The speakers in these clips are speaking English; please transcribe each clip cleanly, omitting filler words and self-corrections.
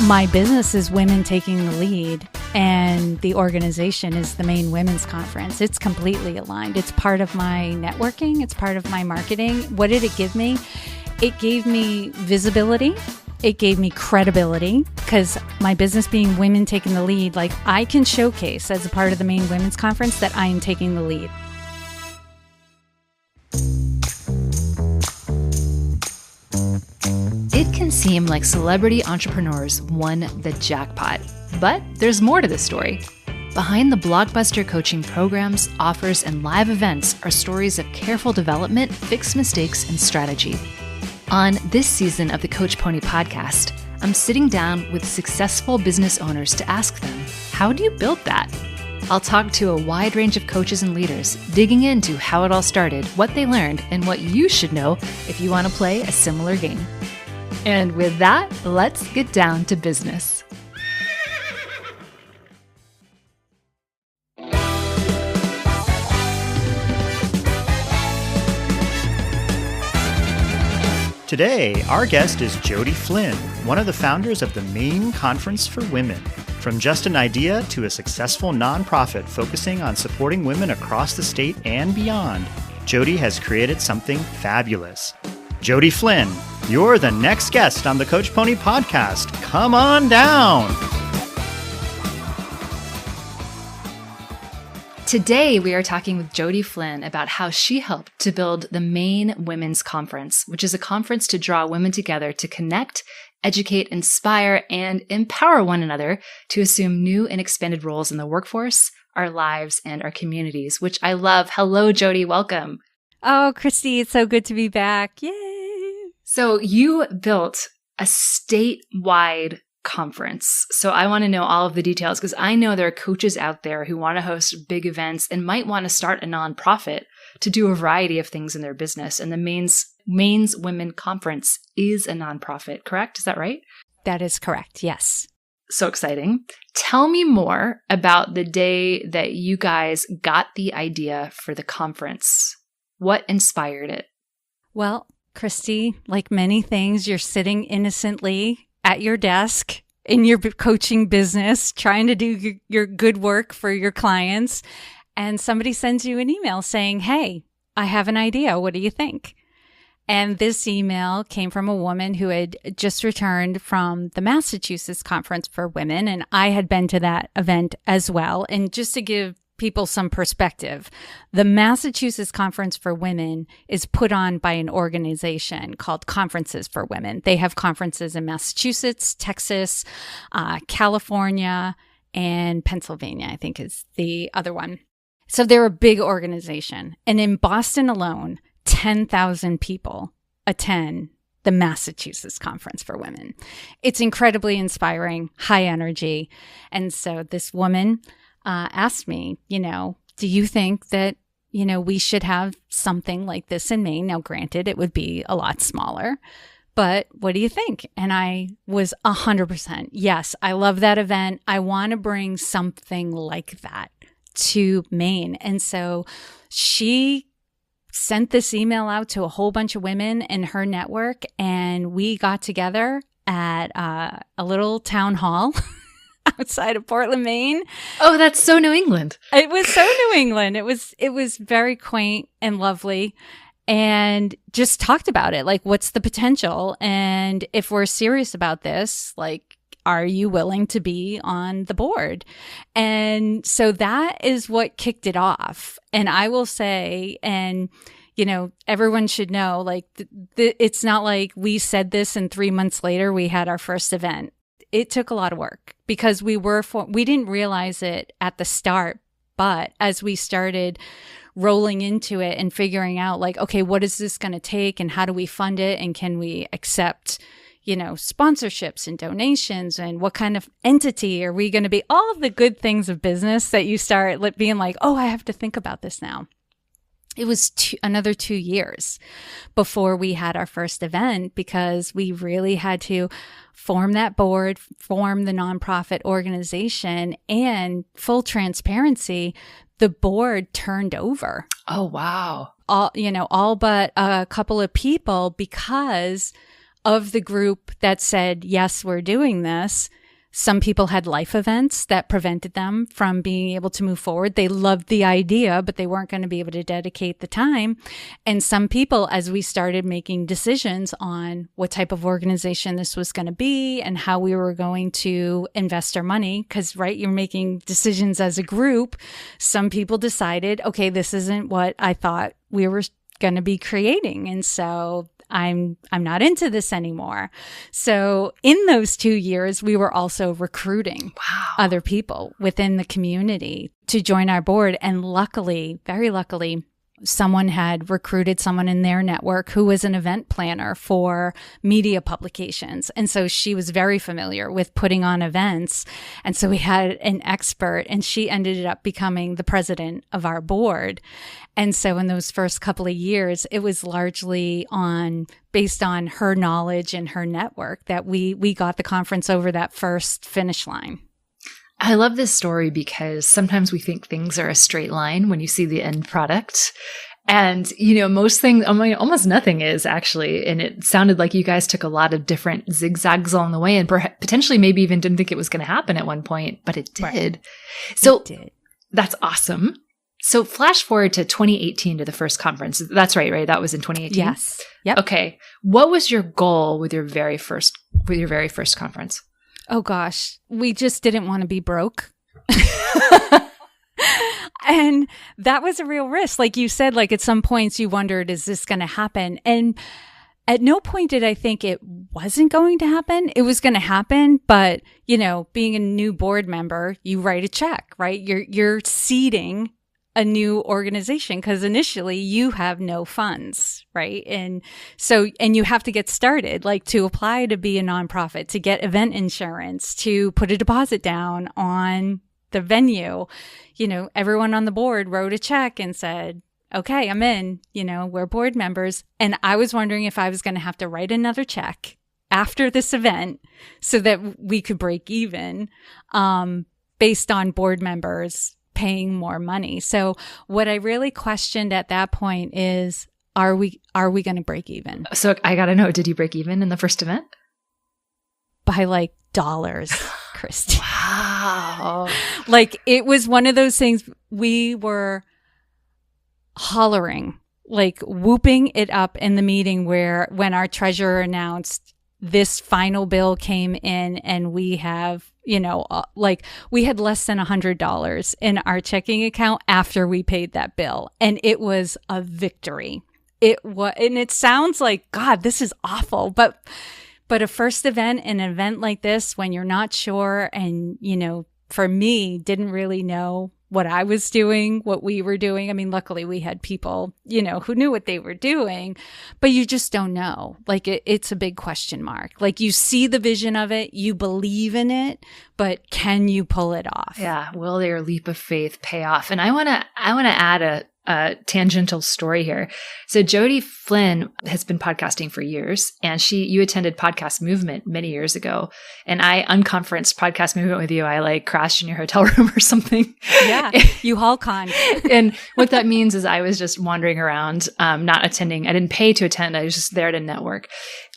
My business is Women Taking the Lead, and the organization is the Maine Women's Conference. It's completely aligned. It's part of my networking. It's part of my marketing. What did it give me? It gave me visibility. It gave me credibility, because my business being Women Taking the Lead, like I can showcase as a part of the Maine Women's Conference that I am taking the lead. It can seem like celebrity entrepreneurs won the jackpot, but there's more to this story. Behind the blockbuster coaching programs, offers, and live events are stories of careful development, fixed mistakes, and strategy. On this season of the Coach Pony podcast, I'm sitting down with successful business owners to ask them, how do you build that? I'll talk to a wide range of coaches and leaders, digging into how it all started, what they learned, and what you should know if you want to play a similar game. And with that, let's get down to business. Today, our guest is Jodi Flynn, one of the founders of the Maine Conference for Women. From just an idea to a successful nonprofit focusing on supporting women across the state and beyond, Jodi has created something fabulous. Jodi Flynn, you're the next guest on the Coach Pony podcast. Come on down. Today, we are talking with Jodi Flynn about how she helped to build the Maine Women's Conference, which is a conference to draw women together to connect, educate, inspire, and empower one another to assume new and expanded roles in the workforce, our lives, and our communities, which I love. Hello, Jodi. Welcome. Oh, Christy, it's so good to be back. Yay! So you built a statewide conference. So I want to know all of the details, because I know there are coaches out there who want to host big events and might want to start a nonprofit to do a variety of things in their business. And the Maine's Women Conference is a nonprofit, correct? Is that right? That is correct, yes. So exciting. Tell me more about the day that you guys got the idea for the conference. What inspired it? Well, Christy, like many things, you're sitting innocently at your desk in your coaching business, trying to do your good work for your clients, and somebody sends you an email saying, hey, I have an idea. What do you think? And this email came from a woman who had just returned from the Massachusetts Conference for Women, and I had been to that event as well. And just to give people some perspective, the Massachusetts Conference for Women is put on by an organization called Conferences for Women. They have conferences in Massachusetts, Texas, California, and Pennsylvania, I think is the other one. So they're a big organization. And in Boston alone, 10,000 people attend the Massachusetts Conference for Women. It's incredibly inspiring, high energy. And so this woman asked me, do you think that, we should have something like this in Maine? Now, granted, it would be a lot smaller, but what do you think? And I was 100%. Yes, I love that event. I want to bring something like that to Maine. And so she sent this email out to a whole bunch of women in her network, and we got together at a little town hall outside of Portland, Maine. Oh, that's so New England. It was so New England. It was very quaint and lovely, and just talked about it. Like, what's the potential? And if we're serious about this, like, are you willing to be on the board? And so that is what kicked it off. And I will say, and everyone should know, like, it's not like we said this and 3 months later we had our first event. It took a lot of work, because we didn't realize it at the start, but as we started rolling into it and figuring out, like, okay, what is this going to take, and how do we fund it, and can we accept, sponsorships and donations, and what kind of entity are we going to be? All of the good things of business that you start being like, oh, I have to think about this now. It was another 2 years before we had our first event, because we really had to form that board, form the nonprofit organization, and full transparency, the board turned over. Oh, wow. All but a couple of people, because of the group that said, yes, we're doing this, some people had life events that prevented them from being able to move forward. They loved the idea, but they weren't going to be able to dedicate the time. And some people, as we started making decisions on what type of organization this was going to be and how we were going to invest our money, because, right, you're making decisions as a group. Some people decided, okay, this isn't what I thought we were going to be creating. And so I'm not into this anymore. So in those 2 years, we were also recruiting other people within the community to join our board. And luckily, very luckily, someone had recruited someone in their network who was an event planner for media publications. And so she was very familiar with putting on events. And so we had an expert, and she ended up becoming the president of our board. And so in those first couple of years, it was largely based on her knowledge and her network that we got the conference over that first finish line. I love this story because sometimes we think things are a straight line when you see the end product. And, most things, almost nothing is actually. And it sounded like you guys took a lot of different zigzags along the way and potentially maybe even didn't think it was going to happen at one point, but it did. Right. So it did. That's awesome. So flash forward to 2018 to the first conference. That's right? That was in 2018? Yes. Yep. Okay. What was your goal with your very first conference? Oh gosh, we just didn't want to be broke. And that was a real risk. Like you said, like at some points you wondered, is this going to happen? And at no point did I think it wasn't going to happen. It was going to happen. But, being a new board member, you write a check, right? You're seeding a new organization because initially you have no funds, right? And you have to get started, like to apply to be a nonprofit, to get event insurance, to put a deposit down on the venue. Everyone on the board wrote a check and said, okay, I'm in, we're board members. And I was wondering if I was going to have to write another check after this event so that we could break even, based on board members paying more money. So what I really questioned at that point is, are we going to break even? So I got to know, did you break even in the first event? By like dollars, Christy. Wow. Like it was one of those things we were hollering, like whooping it up in the meeting when our treasurer announced this final bill came in and we have, we had less than $100 in our checking account after we paid that bill. And it was a victory. And it sounds like, God, this is awful. But a first event, an event like this, when you're not sure and, for me, didn't really know what I was doing, what we were doing. I mean, luckily we had people, who knew what they were doing, but you just don't know. Like it's a big question mark. Like you see the vision of it, you believe in it, but can you pull it off? Yeah. Will their leap of faith pay off? And I want to add a tangential story here. So Jodi Flynn has been podcasting for years, and you attended Podcast Movement many years ago, and I unconferenced Podcast Movement with you. I crashed in your hotel room or something. Yeah, you hall con. And what that means is I was just wandering around, not attending. I didn't pay to attend. I was just there to network.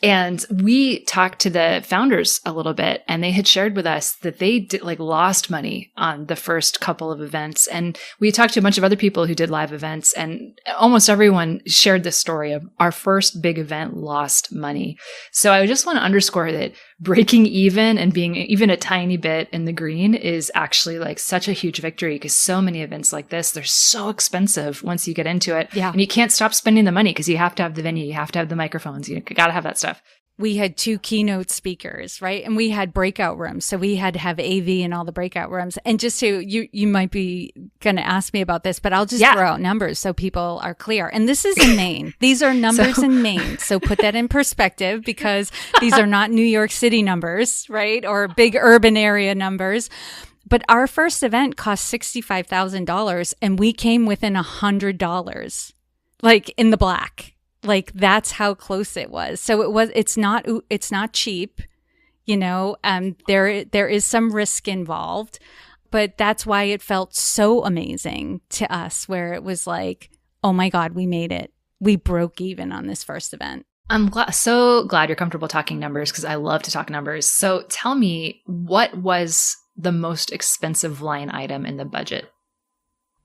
And we talked to the founders a little bit, and they had shared with us that they lost money on the first couple of events. And we talked to a bunch of other people who did live events, and almost everyone shared this story of our first big event lost money. So I just want to underscore that breaking even and being even a tiny bit in the green is actually such a huge victory, because so many events like this, they're so expensive once you get into it. Yeah. And you can't stop spending the money because you have to have the venue, you have to have the microphones, you got to have that stuff. We had 2 keynote speakers, right? And we had breakout rooms. So we had to have AV in all the breakout rooms. And just to, you might be going to ask me about this, but I'll just throw out numbers so people are clear. And this is in Maine. These are numbers in Maine. So put that in perspective, because these are not New York City numbers, right? Or big urban area numbers. But our first event cost $65,000 and we came within $100, in the black. That's how close it was. So it's not cheap, there is some risk involved, but that's why it felt so amazing to us, where it was like, oh my God, we made it. We broke even on this first event. I'm so glad you're comfortable talking numbers because I love to talk numbers. So tell me, what was the most expensive line item in the budget?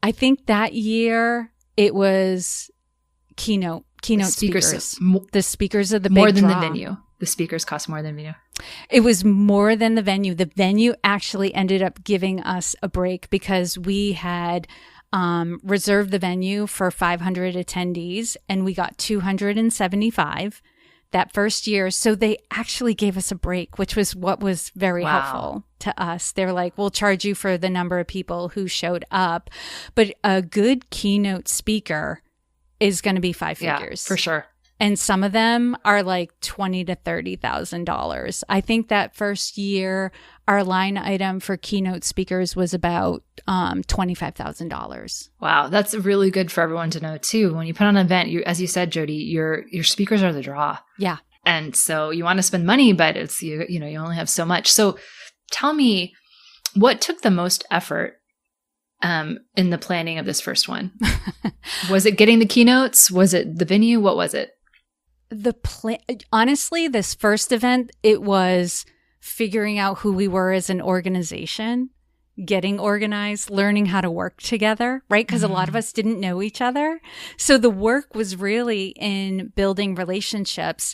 I think that year it was keynote speakers. The speakers of the big more than draw. the venue. The speakers cost more than venue. It was more than the venue. The venue actually ended up giving us a break because we had reserved the venue for 500 attendees and we got 275 that first year. So they actually gave us a break, which was what was very helpful to us. They were like, we'll charge you for the number of people who showed up. But a good keynote speaker is going to be five figures. For sure. And some of them are like $20,000 to $30,000. I think that first year, our line item for keynote speakers was about $25,000. Wow, that's really good for everyone to know too. When you put on an event, as you said, Jodi, your speakers are the draw. Yeah. And so you want to spend money, but it's you only have so much. So tell me, what took the most effort in the planning of this first one? Was it getting the keynotes? Was it the venue? What was it? Honestly, this first event, it was figuring out who we were as an organization, getting organized, learning how to work together, right? Because a lot of us didn't know each other. So the work was really in building relationships.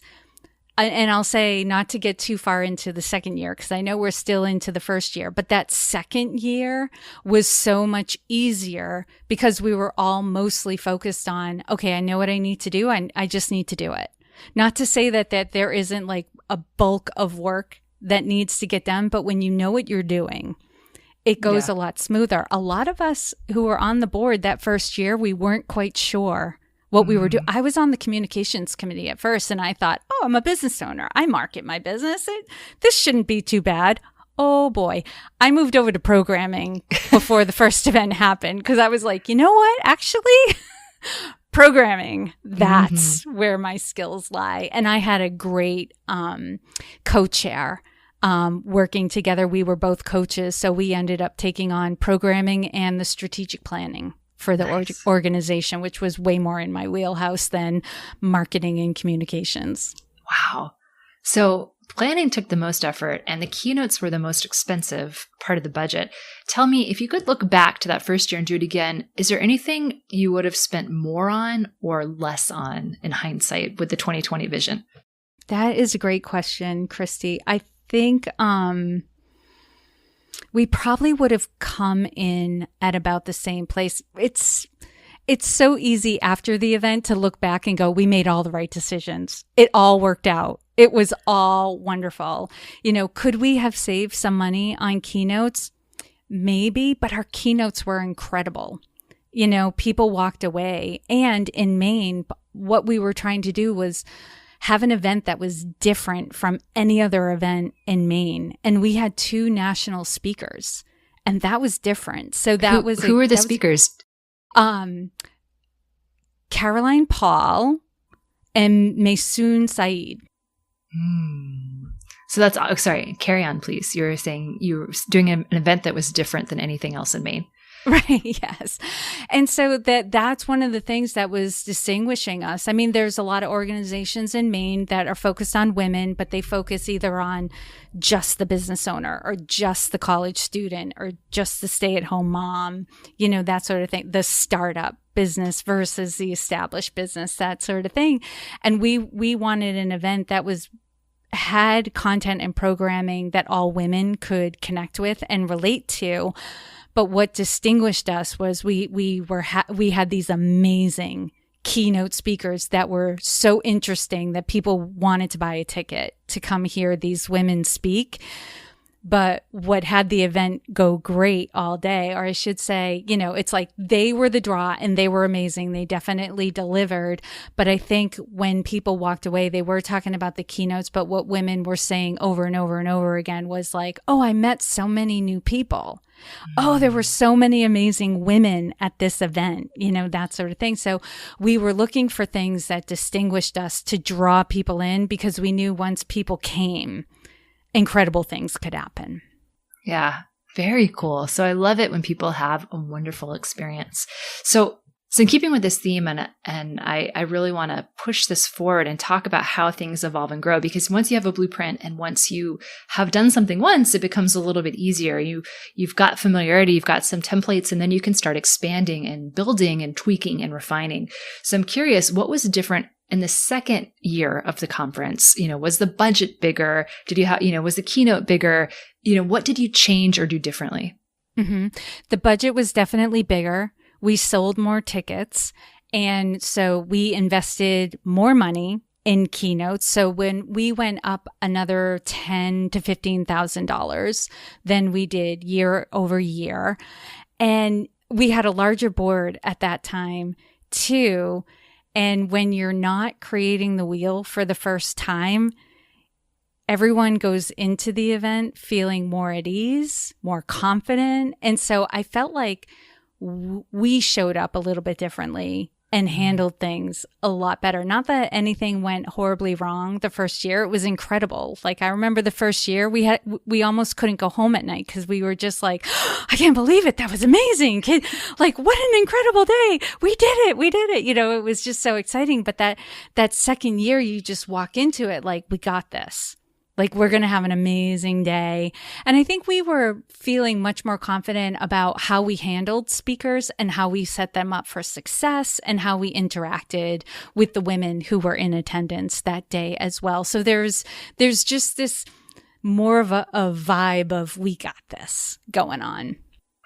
And I'll say, not to get too far into the second year, because I know we're still into the first year, but that second year was so much easier because we were all mostly focused on, okay, I know what I need to do. I just need to do it. Not to say that there isn't like a bulk of work that needs to get done, but when you know what you're doing, it goes a lot smoother. A lot of us who were on the board that first year, we weren't quite sure what we were doing. I was on the communications committee at first and I thought, oh, I'm a business owner. I market my business. This shouldn't be too bad. Oh boy. I moved over to programming before the first event happened because I was like, you know what? Actually, programming, that's where my skills lie. And I had a great co-chair working together. We were both coaches. So we ended up taking on programming and the strategic planning for the organization, which was way more in my wheelhouse than marketing and communications. Wow. So planning took the most effort and the keynotes were the most expensive part of the budget. Tell me, if you could look back to that first year and do it again, is there anything you would have spent more on or less on in hindsight with the 2020 vision? That is a great question, Christy. I think we probably would have come in at about the same place. It's so easy after the event to look back and go, we made all the right decisions. It all worked out. It was all wonderful. Could we have saved some money on keynotes? Maybe, but our keynotes were incredible. People walked away. And in Maine, what we were trying to do was have an event that was different from any other event in Maine. And we had 2 national speakers, and that was different. So that was who were the speakers? Caroline Paul and Maysoon Saeed. So that's, sorry, carry on, please. You were saying you were doing an event that was different than anything else in Maine. Right. Yes. And so that's one of the things that was distinguishing us. I mean, there's a lot of organizations in Maine that are focused on women, but they focus either on just the business owner or just the college student or just the stay-at-home mom, that sort of thing, the startup business versus the established business, that sort of thing. And we wanted an event that had content and programming that all women could connect with and relate to. But what distinguished us was we had these amazing keynote speakers that were so interesting that people wanted to buy a ticket to come hear these women speak. But what had the event go great all day, or I should say, it's like they were the draw and they were amazing. They definitely delivered. But I think when people walked away, they were talking about the keynotes, but what women were saying over and over and over again was like, oh, I met so many new people. Oh, there were so many amazing women at this event, that sort of thing. So we were looking for things that distinguished us to draw people in because we knew once people came, incredible things could happen. Yeah, very cool. So I love it when people have a wonderful experience. So So in keeping with this theme, and I really want to push this forward and talk about how things evolve and grow, because once you have a blueprint and once you have done something once, it becomes a little bit easier. You've got familiarity, you've got some templates, and then you can start expanding and building and tweaking and refining. So I'm curious, what was different in the second year of the conference? Was the budget bigger? Did you have, was the keynote bigger? What did you change or do differently? Mm-hmm. The budget was definitely bigger. We sold more tickets. And so we invested more money in keynotes. So when we went up another $10,000 to $15,000 than we did year over year. And we had a larger board at that time too. And when you're not creating the wheel for the first time, everyone goes into the event feeling more at ease, more confident. And so I felt like we showed up a little bit differently and handled things a lot better. Not that anything went horribly wrong the first year. It was incredible. Like, I remember the first year we almost couldn't go home at night because we were just like, oh, I can't believe it. That was amazing. Like, what an incredible day. We did it. It was just so exciting. But that second year, you just walk into it like, we got this. Like, we're going to have an amazing day. And I think we were feeling much more confident about how we handled speakers and how we set them up for success and how we interacted with the women who were in attendance that day as well. So there's just this more of a vibe of we got this going on.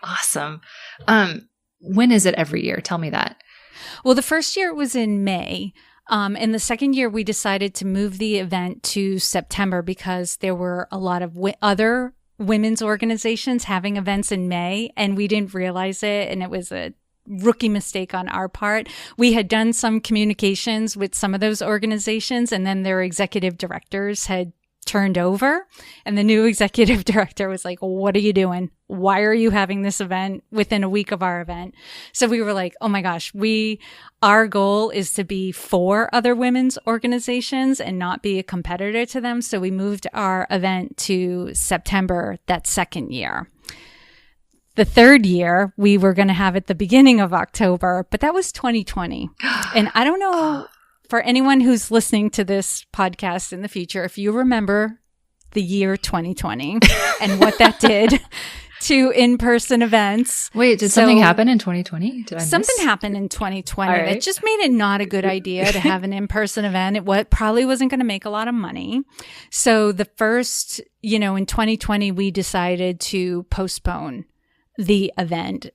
Awesome. When is it every year? Tell me that. Well, the first year it was in May. And the second year, we decided to move the event to September because there were a lot of other women's organizations having events in May, and we didn't realize it. And it was a rookie mistake on our part. We had done some communications with some of those organizations, and then their executive directors had turned over, and the new executive director was like, what are you doing? Why are you having this event within a week of our event? So we were like, oh my gosh, our goal is to be for other women's organizations and not be a competitor to them. So we moved our event to September that second year. The third year, we were going to have it the beginning of October, but that was 2020. And I don't know, for anyone who's listening to this podcast in the future, if you remember the year 2020 and what that did to in-person events. Wait, did something happen in 2020? Something happened in 2020 right. that just made it not a good idea to have an in-person event. It probably wasn't going to make a lot of money. So the first, in 2020, we decided to postpone the event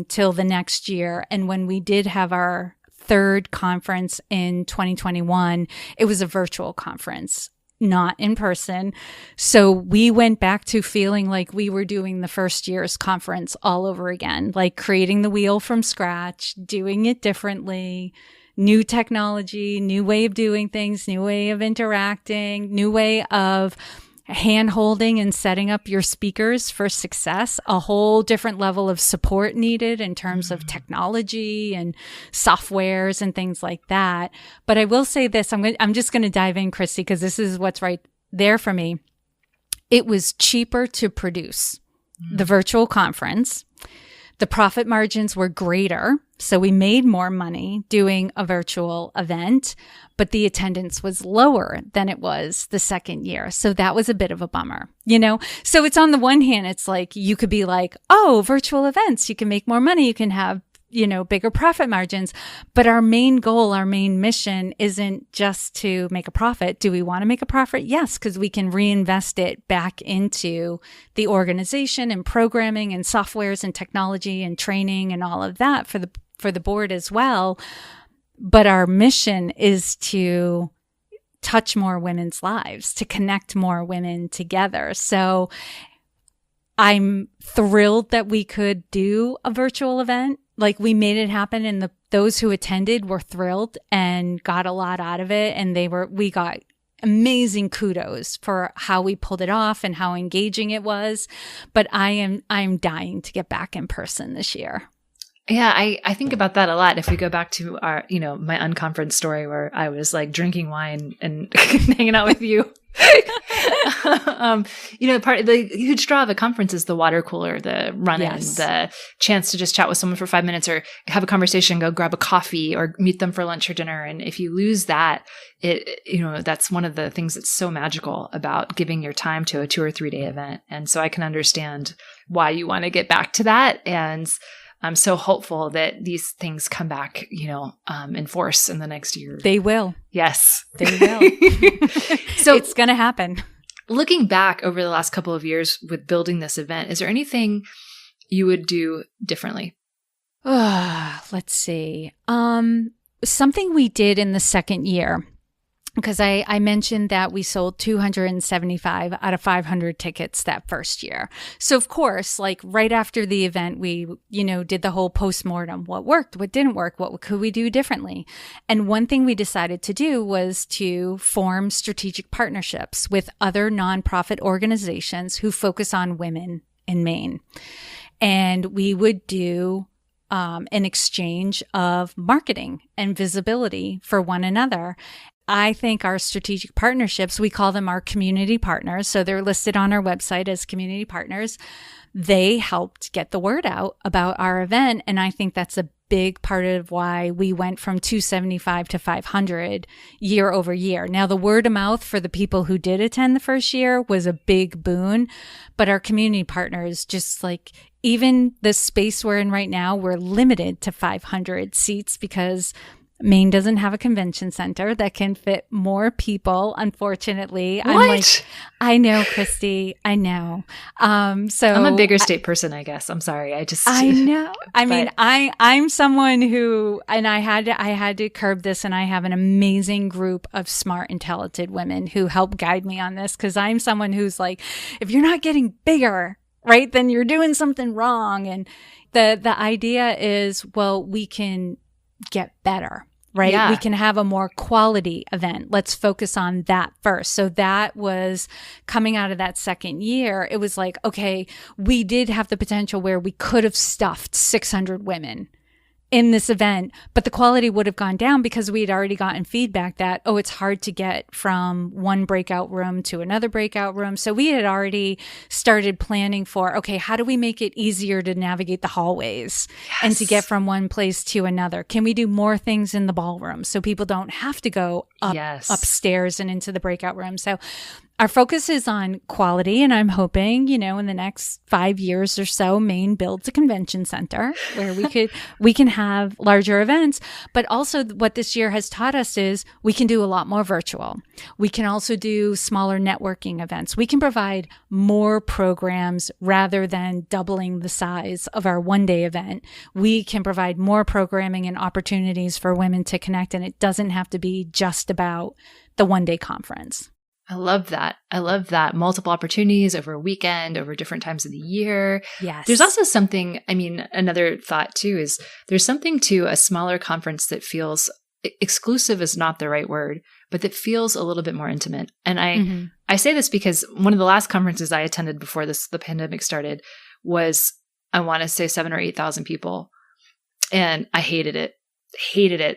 till the next year. And when we did have our third conference in 2021, it was a virtual conference, not in person. So we went back to feeling like we were doing the first year's conference all over again, like creating the wheel from scratch, doing it differently, new technology, new way of doing things, new way of interacting, new way of hand-holding and setting up your speakers for success, a whole different level of support needed in terms of technology and softwares and things like that. But I will say this, I'm just going to dive in, Christy, because this is what's right there for me. It was cheaper to produce the virtual conference. The profit margins were greater, so we made more money doing a virtual event, but the attendance was lower than it was the second year. So that was a bit of a bummer, So it's on the one hand, it's like you could be like, oh, virtual events, you can make more money, you can have bigger profit margins. But our main goal, our main mission isn't just to make a profit. Do we want to make a profit? Yes, because we can reinvest it back into the organization and programming and softwares and technology and training and all of that for the board as well. But our mission is to touch more women's lives, to connect more women together. So I'm thrilled that we could do a virtual event. Like, we made it happen, and those who attended were thrilled and got a lot out of it. And we got amazing kudos for how we pulled it off and how engaging it was. But I'm dying to get back in person this year. Yeah, I think about that a lot. If we go back to our, my unconference story where I was like drinking wine and hanging out with you Part of the huge draw of a conference is the water cooler, the run-in, the chance to just chat with someone for 5 minutes or have a conversation, go grab a coffee or meet them for lunch or dinner. And if you lose that, that's one of the things that's so magical about giving your time to a 2 or 3 day event. And so I can understand why you want to get back to that. And I'm so hopeful that these things come back, in force in the next year. They will. Yes, they will. So it's going to happen. Looking back over the last couple of years with building this event, is there anything you would do differently? Let's see. Something we did in the second year, because I mentioned that we sold 275 out of 500 tickets that first year. So of course, like right after the event, we, did the whole postmortem. What worked? What didn't work? What could we do differently? And one thing we decided to do was to form strategic partnerships with other nonprofit organizations who focus on women in Maine. And we would do an exchange of marketing and visibility for one another. I think our strategic partnerships, we call them our community partners. So they're listed on our website as community partners. They helped get the word out about our event. And I think that's a big part of why we went from 275 to 500 year over year. Now, the word of mouth for the people who did attend the first year was a big boon, but our community partners, just like even the space we're in right now, we're limited to 500 seats because Maine doesn't have a convention center that can fit more people, unfortunately. What? I know, Christy. I know. So I'm a bigger state person, I guess. I'm sorry. I know. I'm someone who, and I had to curb this, and I have an amazing group of smart and talented women who help guide me on this, because I'm someone who's like, if you're not getting bigger, right, then you're doing something wrong. And the idea is, well, we can get better, right? Yeah. We can have a more quality event. Let's focus on that first. So that was coming out of that second year. It was like, okay, we did have the potential where we could have stuffed 600 women in this event, but the quality would have gone down because we had already gotten feedback that, it's hard to get from one breakout room to another breakout room. So we had already started planning for, okay, how do we make it easier to navigate the hallways and to get from one place to another? Can we do more things in the ballroom so people don't have to go upstairs and into the breakout room? So our focus is on quality, and I'm hoping, in the next 5 years or so, Maine builds a convention center where we can have larger events. But also what this year has taught us is we can do a lot more virtual. We can also do smaller networking events. We can provide more programs rather than doubling the size of our one-day event. We can provide more programming and opportunities for women to connect, and it doesn't have to be just about the one-day conference. I love that. Multiple opportunities over a weekend, over different times of the year. Yes. There's also something, another thought too is there's something to a smaller conference that feels exclusive is not the right word, but that feels a little bit more intimate. And I say this because one of the last conferences I attended before the pandemic started was, I want to say 7,000 or 8,000 people. And I hated it.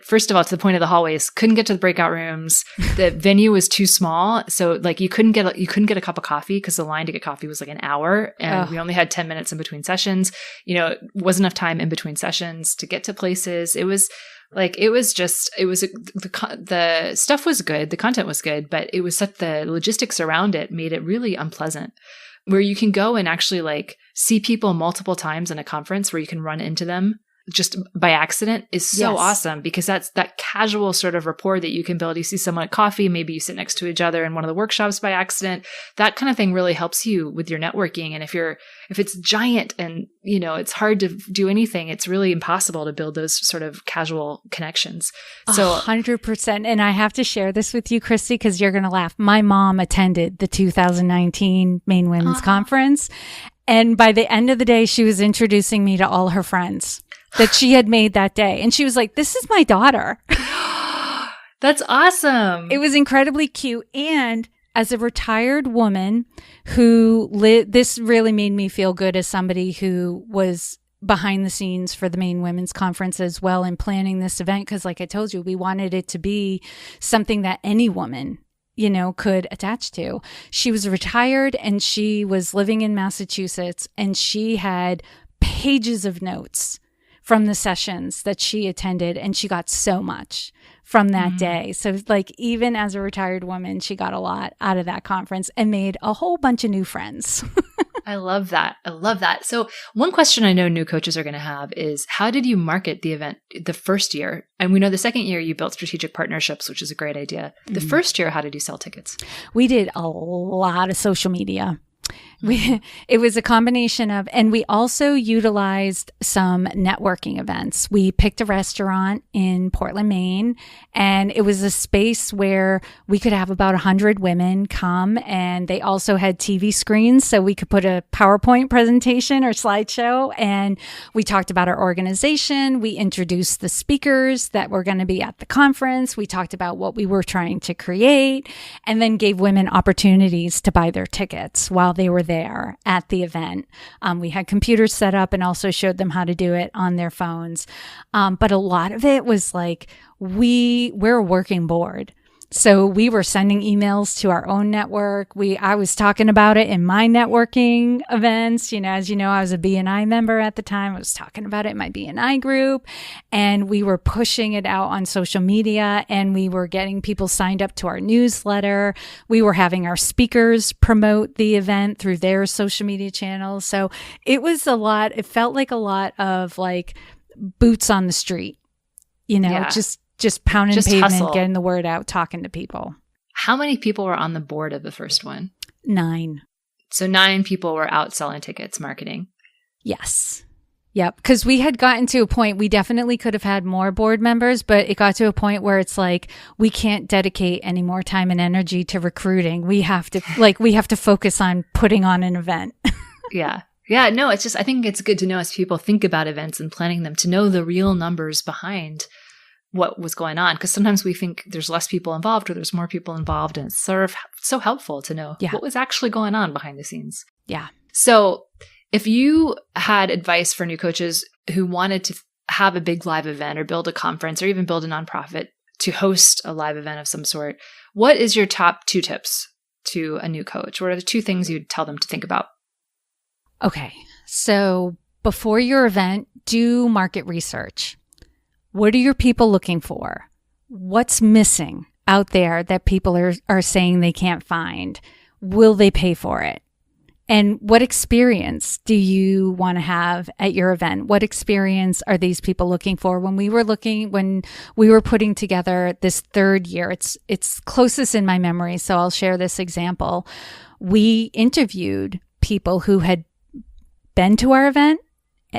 First of all, to the point of the hallways, couldn't get to the breakout rooms. The venue was too small. So like you couldn't get a cup of coffee because the line to get coffee was like an hour, and we only had 10 minutes in between sessions. It wasn't enough time in between sessions to get to places. The stuff was good. The content was good, but it was the logistics around it made it really unpleasant. Where you can go and actually like see people multiple times in a conference where you can run into them just by accident is so awesome, because that's that casual sort of rapport that you can build. You see someone at coffee, maybe you sit next to each other in one of the workshops by accident. That kind of thing really helps you with your networking. And if it's giant and, it's hard to do anything, it's really impossible to build those sort of casual connections. So 100%. And I have to share this with you, Christy, because you're going to laugh. My mom attended the 2019 Maine Women's Conference. And by the end of the day, she was introducing me to all her friends that she had made that day. And she was like, this is my daughter. That's awesome. It was incredibly cute. And as a retired woman who this really made me feel good as somebody who was behind the scenes for the Maine Women's Conference as well in planning this event. Because like I told you, we wanted it to be something that any woman could attach to. She was retired and she was living in Massachusetts, and she had pages of notes from the sessions that she attended, and she got so much from that day. So like, even as a retired woman, she got a lot out of that conference and made a whole bunch of new friends. I love that. I love that. So one question I know new coaches are going to have is, how did you market the event the first year? And we know the second year you built strategic partnerships, which is a great idea. The first year, how did you sell tickets? We did a lot of social media. It was a combination of, and we also utilized some networking events. We picked a restaurant in Portland, Maine, and it was a space where we could have about 100 women come, and they also had TV screens, so we could put a PowerPoint presentation or slideshow, and we talked about our organization. We introduced the speakers that were going to be at the conference. We talked about what we were trying to create, and then gave women opportunities to buy their tickets while they were there at the event. We had computers set up and also showed them how to do it on their phones. But a lot of it was like, we're a working board. So we were sending emails to our own network. I was talking about it in my networking events. As you know, I was a BNI member at the time. I was talking about it in my BNI group, and we were pushing it out on social media, and we were getting people signed up to our newsletter. We were having our speakers promote the event through their social media channels. So it was a lot. It felt like a lot of like boots on the street, just pounding pavement, hustle. Getting the word out, talking to people. How many people were on the board of the first one? 9. So 9 people were out selling tickets, marketing. Yes. Yep. Because we had gotten to a point, we definitely could have had more board members, but it got to a point where it's like, we can't dedicate any more time and energy to recruiting. We have to focus on putting on an event. Yeah. Yeah. No, it's just, I think it's good to know as people think about events and planning them, to know the real numbers behind what was going on. Because sometimes we think there's less people involved or there's more people involved. And it's sort of so helpful to know what was actually going on behind the scenes. Yeah. So if you had advice for new coaches who wanted to have a big live event or build a conference or even build a nonprofit to host a live event of some sort, what is your top 2 tips to a new coach? What are the 2 things you'd tell them to think about? Okay. So before your event, do market research. What are your people looking for? What's missing out there that people are saying they can't find? Will they pay for it? And what experience do you want to have at your event? What experience are these people looking for? When we were putting together this 3rd year, it's closest in my memory, so I'll share this example. We interviewed people who had been to our event,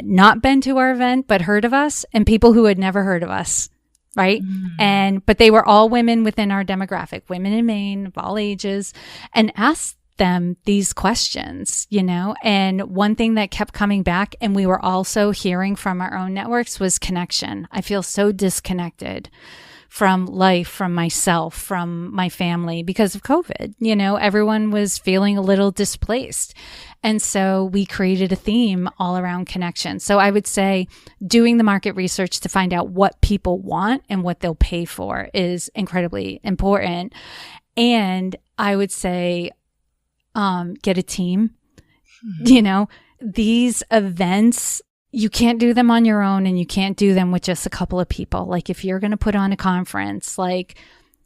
not been to our event, but heard of us, and people who had never heard of us, right? But they were all women within our demographic, women in Maine of all ages, and asked them these questions, and one thing that kept coming back, and we were also hearing from our own networks, was connection. I feel so disconnected from life, from myself, from my family because of COVID. Everyone was feeling a little displaced. And so we created a theme all around connection. So I would say doing the market research to find out what people want and what they'll pay for is incredibly important. And I would say, get a team. These events, you can't do them on your own, and you can't do them with just a couple of people. Like if you're going to put on a conference, like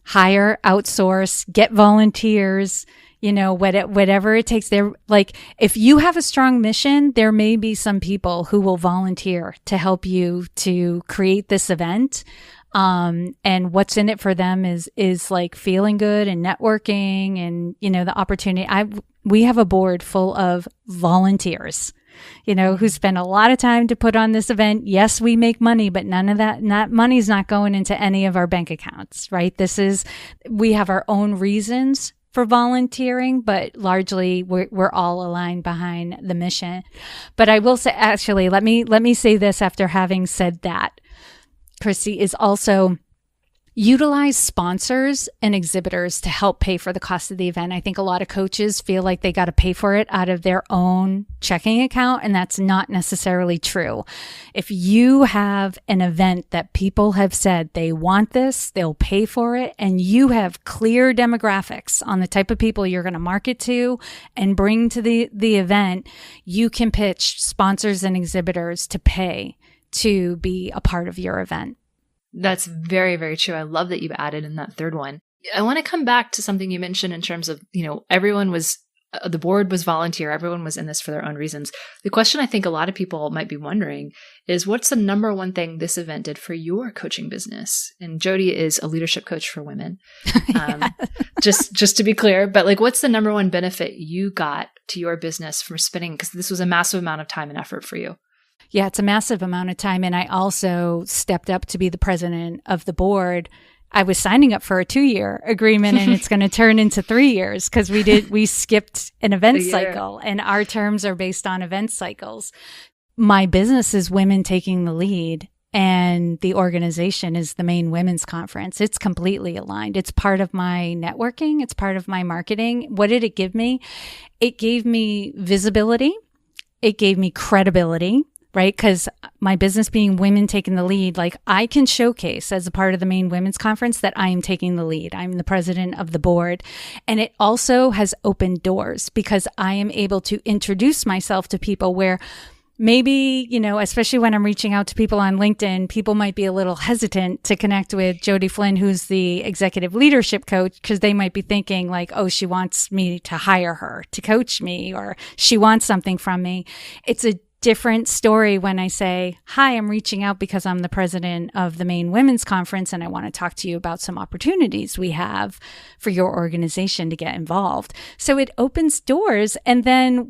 hire, outsource, get volunteers, whatever it takes. There, like if you have a strong mission, there may be some people who will volunteer to help you to create this event. And what's in it for them is like feeling good and networking and, the opportunity. We have a board full of volunteers, who spend a lot of time to put on this event. Yes, we make money, but none of that money's not going into any of our bank accounts, right? We have our own reasons for volunteering, but largely we're all aligned behind the mission. But I will say, actually, let me say this after having said that, Christy, is also Utilize sponsors and exhibitors to help pay for the cost of the event. I think a lot of coaches feel like they got to pay for it out of their own checking account, and that's not necessarily true. If you have an event that people have said they want this, they'll pay for it, and you have clear demographics on the type of people you're going to market to and bring to the event, you can pitch sponsors and exhibitors to pay to be a part of your event. That's very, very true. I love that you've added in that third one. I want to come back to something you mentioned in terms of, everyone was, the board was volunteer. Everyone was in this for their own reasons. The question I think a lot of people might be wondering is, what's the number one thing this event did for your coaching business? And Jodi is a leadership coach for women. Just to be clear, but what's the number one benefit you got to your business from spending, because this was a massive amount of time and effort for you. Yeah, it's a massive amount of time. And I also stepped up to be the president of the board. I was signing up for a 2-year agreement and it's going to turn into 3 years because we skipped an event cycle, and our terms are based on event cycles. My business is Women Taking the Lead, and the organization is the Maine Women's Conference. It's completely aligned. It's part of my networking. It's part of my marketing. What did it give me? It gave me visibility. It gave me credibility. Right? Because my business being Women Taking the Lead, I can showcase as a part of the Maine Women's Conference that I am taking the lead. I'm the president of the board. And it also has opened doors because I am able to introduce myself to people where maybe, especially when I'm reaching out to people on LinkedIn, people might be a little hesitant to connect with Jodi Flynn, who's the executive leadership coach, because they might be thinking oh, she wants me to hire her to coach me, or she wants something from me. It's a different story when I say, hi, I'm reaching out because I'm the president of the Maine Women's Conference and I want to talk to you about some opportunities we have for your organization to get involved. So it opens doors. And then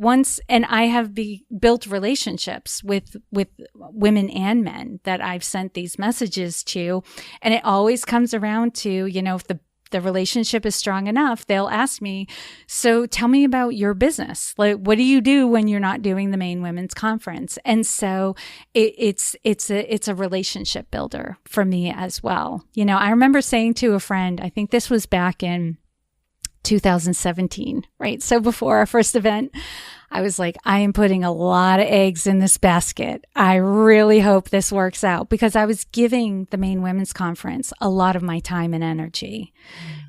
and I have built relationships with women and men that I've sent these messages to. And it always comes around to, if the relationship is strong enough, they'll ask me, so tell me about your business. What do you do when you're not doing the Maine Women's Conference? And so it's a relationship builder for me as well. I remember saying to a friend, I think this was back in 2017, right? So before our first event, I was like, I am putting a lot of eggs in this basket. I really hope this works out, because I was giving the Maine Women's Conference a lot of my time and energy,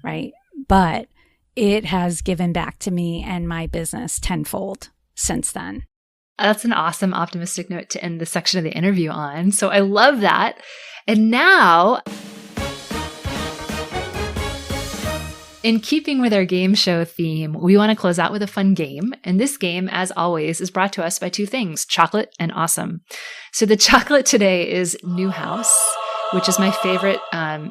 right? But it has given back to me and my business tenfold since then. That's an awesome, optimistic note to end the section of the interview on. So I love that. And now, in keeping with our game show theme, we want to close out with a fun game. And this game, as always, is brought to us by two things, chocolate and awesome. So the chocolate today is Newhouse, which is my favorite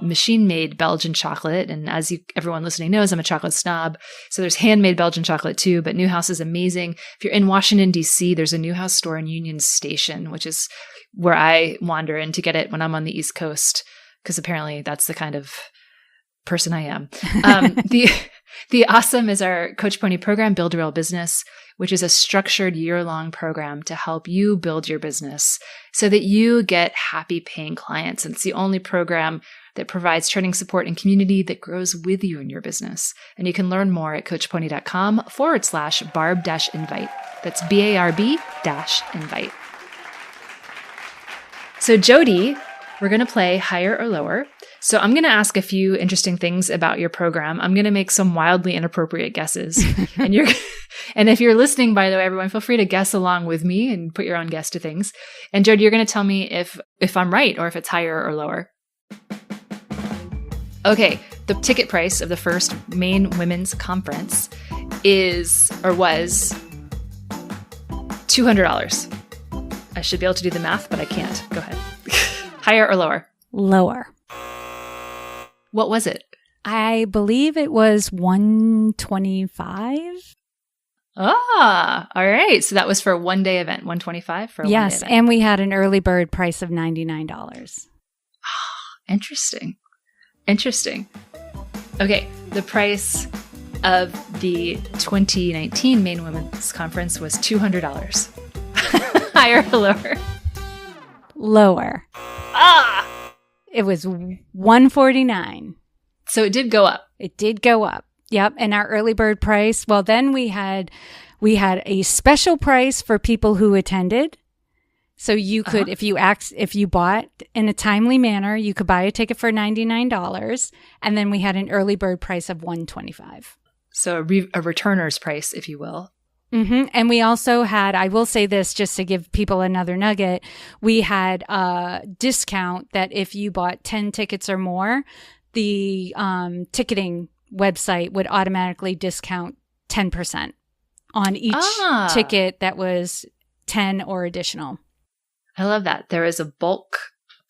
machine-made Belgian chocolate. And as everyone listening knows, I'm a chocolate snob. So there's handmade Belgian chocolate too, but Newhouse is amazing. If you're in Washington, D.C., there's a Newhouse store in Union Station, which is where I wander in to get it when I'm on the East Coast, because apparently that's the kind of person I am. The Awesome is our Coach Pony program, Build a Real Business, which is a structured year-long program to help you build your business so that you get happy paying clients. And it's the only program that provides training support and community that grows with you in your business. And you can learn more at coachpony.com/barb-invite. That's BARB-invite. So Jodi, we're going to play higher or lower. So I'm going to ask a few interesting things about your program. I'm going to make some wildly inappropriate guesses. And if you're listening, by the way, everyone, feel free to guess along with me and put your own guess to things. And Jodi, you're going to tell me if I'm right or if it's higher or lower. Okay, the ticket price of the first Maine Women's Conference was $200. I should be able to do the math, but I can't. Go ahead. Higher or lower? Lower. What was it? I believe it was $125. Ah, all right. So that was for a one-day event, $125 for a one-day event. Yes, and we had an early bird price of $99. Interesting. Okay, the price of the 2019 Maine Women's Conference was $200. Higher or lower? Lower. Ah! It was $149. So it did go up. It did go up. Yep. And our early bird price, well, then we had a special price for people who attended. So you could, if you bought in a timely manner, you could buy a ticket for $99. And then we had an early bird price of $125. So a returner's price, if you will. Mm-hmm. And we also had, I will say this just to give people another nugget, we had a discount that if you bought 10 tickets or more, the ticketing website would automatically discount 10% on each ticket that was 10 or additional. I love that. There is a bulk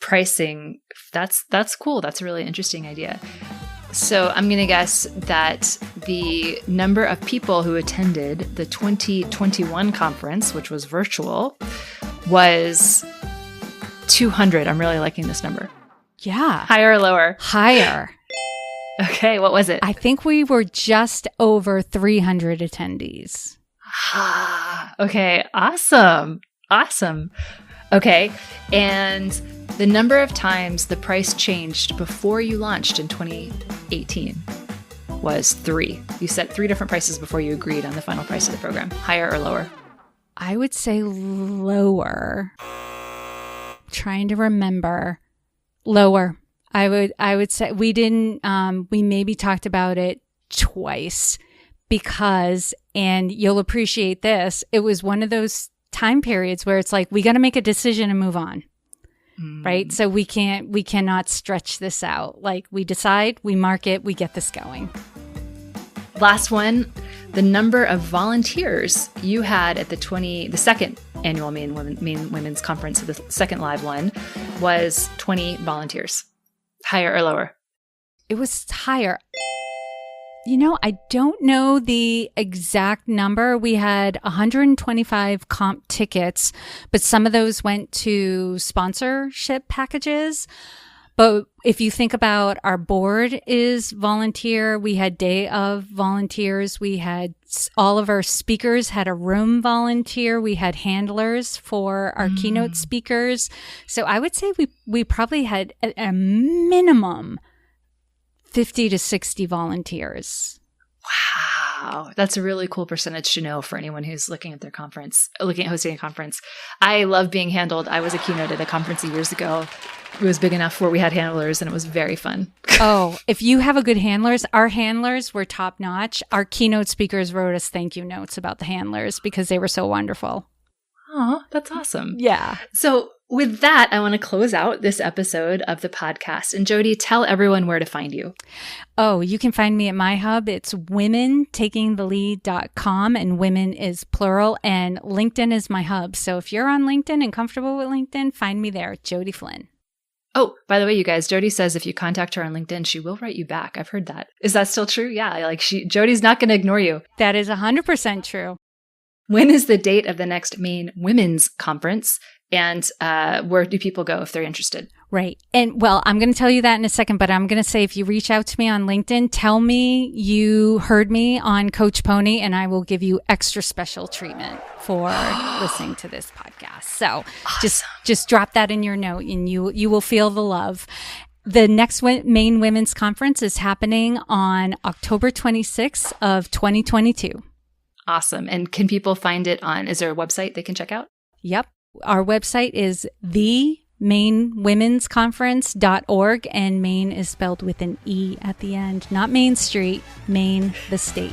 pricing. That's cool. That's a really interesting idea. So I'm going to guess that the number of people who attended the 2021 conference, which was virtual, was 200. I'm really liking this number. Yeah. Higher or lower? Higher. Okay. What was it? I think we were just over 300 attendees. Okay. Awesome. Okay. And the number of times the price changed before you launched in 2018 was 3. You set 3 different prices before you agreed on the final price of the program. Higher or lower? I would say lower. Trying to remember. Lower. I would say we didn't, we maybe talked about it twice because, and you'll appreciate this, it was one of those time periods where it's like, we got to make a decision and move on. Right? So we cannot stretch this out. Like we decide, we mark it, we get this going. Last one, the number of volunteers you had at the second annual Maine Women's Conference, the second live one, was 20 volunteers. Higher or lower? It was higher. You know, I don't know the exact number. We had 125 comp tickets, but some of those went to sponsorship packages. But if you think about our board is volunteer, we had day of volunteers. We had all of our speakers had a room volunteer. We had handlers for our keynote speakers. So I would say we probably had a minimum 50 to 60 volunteers. Wow. That's a really cool percentage to know for anyone who's looking at hosting a conference. I love being handled. I was a keynote at a conference years ago. It was big enough where we had handlers and it was very fun. Oh, if you have a good handlers, our handlers were top notch. Our keynote speakers wrote us thank you notes about the handlers because they were so wonderful. Oh, that's awesome. Yeah. So with that, I want to close out this episode of the podcast. And Jodi, tell everyone where to find you. Oh, you can find me at my hub. It's womentakingthelead.com, and women is plural, and LinkedIn is my hub. So if you're on LinkedIn and comfortable with LinkedIn, find me there, Jodi Flynn. Oh, by the way, you guys, Jodi says if you contact her on LinkedIn, she will write you back. I've heard that. Is that still true? Yeah, Jodi's not going to ignore you. That is 100% true. When is the date of the next Maine Women's Conference? And where do people go if they're interested? Right. And well, I'm going to tell you that in a second, but I'm going to say if you reach out to me on LinkedIn, tell me you heard me on Coach Pony, and I will give you extra special treatment for listening to this podcast. So awesome. just drop that in your note and you will feel the love. The next Maine Women's Conference is happening on October 26th of 2022. Awesome. And can people find it is there a website they can check out? Yep. Our website is themainewomensconference.org, and Maine is spelled with an E at the end, not Main Street, Maine, the state.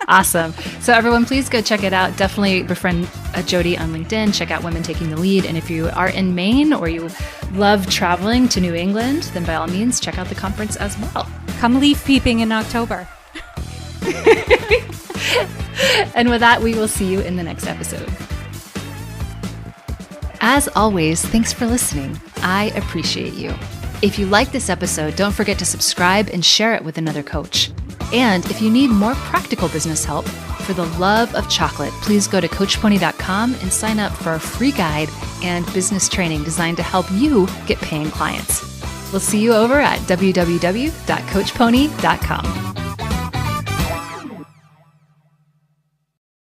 Awesome. So everyone, please go check it out. Definitely befriend Jodi on LinkedIn. Check out Women Taking the Lead. And if you are in Maine or you love traveling to New England, then by all means, check out the conference as well. Come leaf peeping in October. And with that, we will see you in the next episode. As always, thanks for listening. I appreciate you. If you like this episode, don't forget to subscribe and share it with another coach. And if you need more practical business help, for the love of chocolate, please go to coachpony.com and sign up for a free guide and business training designed to help you get paying clients. We'll see you over at www.coachpony.com.